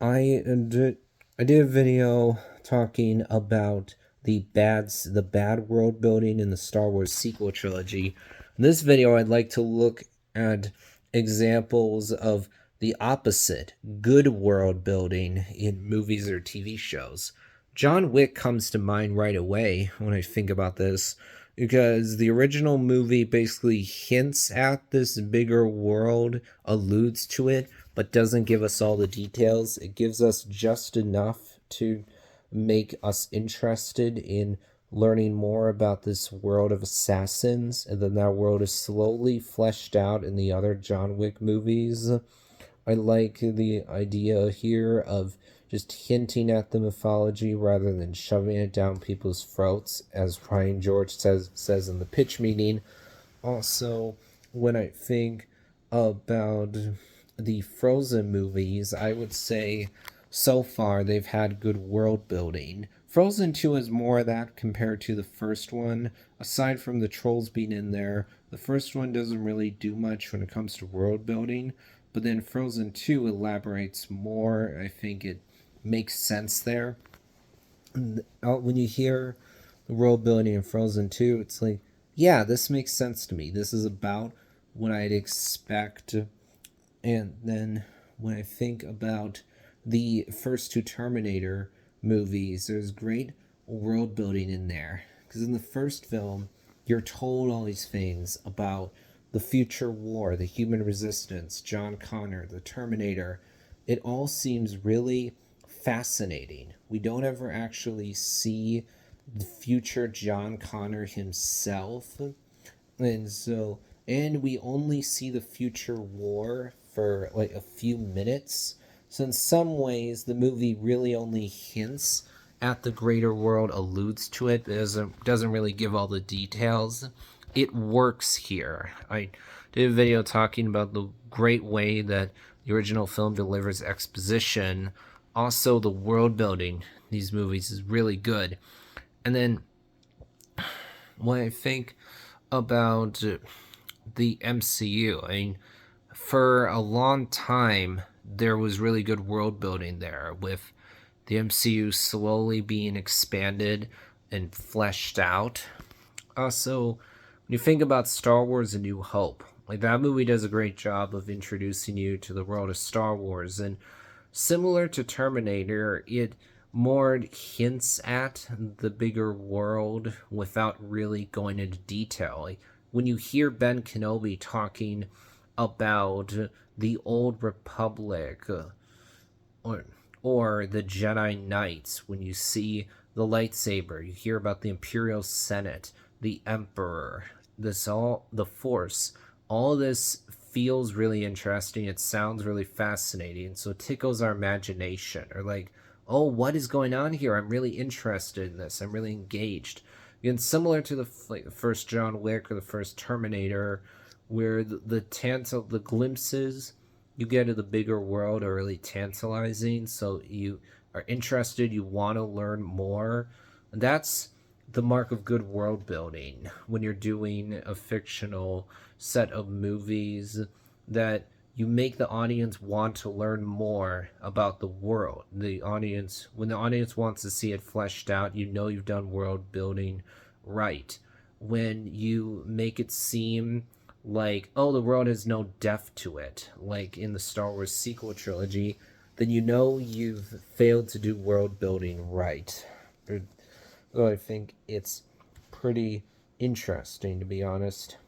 I did a video talking about the bad world building in the Star Wars sequel trilogy. In this video, I'd like to look at examples of the opposite, good world building in movies or TV shows. John Wick comes to mind right away when I think about this because the original movie basically hints at this bigger world, alludes to it, but doesn't give us all the details. It gives us just enough to make us interested in learning more about this world of assassins, and then that world is slowly fleshed out in the other John Wick movies. I like the idea here of just hinting at the mythology rather than shoving it down people's throats, as Ryan George says in the pitch meeting. Also, when I think about the Frozen movies, I would say so far they've had good world building. Frozen 2 is more of that compared to the first one. Aside from the trolls being in there, the first one doesn't really do much when it comes to world building. But then Frozen 2 elaborates more. I think it makes sense there. When you hear the world building in Frozen 2, it's like, yeah, this makes sense to me. This is about what I'd expect. And then when I think about the first two Terminator movies, there's great world building in there. Because in the first film, you're told all these things about the future war, the human resistance, John Connor, the Terminator. It all seems really fascinating. We don't ever actually see the future John Connor himself. And we only see the future war for like a few minutes. So in some ways, the movie really only hints at the greater world, alludes to it, doesn't really give all the details. It works here. I did a video talking about the great way that the original film delivers exposition. Also, the world building in these movies is really good. And then when I think about the MCU, I mean, for a long time, there was really good world building there, with the MCU slowly being expanded and fleshed out. Also, when you think about Star Wars: A New Hope, like that movie does a great job of introducing you to the world of Star Wars, and similar to Terminator, it more hints at the bigger world without really going into detail. Like, when you hear Ben Kenobi talking about the old Republic, or or the Jedi Knights, when you see the lightsaber, you hear about the Imperial Senate, the Emperor, this all the Force. All this feels really interesting. It sounds really fascinating. So it tickles our imagination. Or like, oh, what is going on here? I'm really interested in this. I'm really engaged. Again, similar to the first John Wick or the first Terminator, where the glimpses you get of the bigger world are really tantalizing. So you are interested, you want to learn more. And that's the mark of good world building when you're doing a fictional set of movies, that you make the audience want to learn more about the world. When the audience wants to see it fleshed out, you know you've done world building right. When you make it seem like, oh, the world has no depth to it, like in the Star Wars sequel trilogy, then you know you've failed to do world building right. So I think it's pretty interesting, to be honest.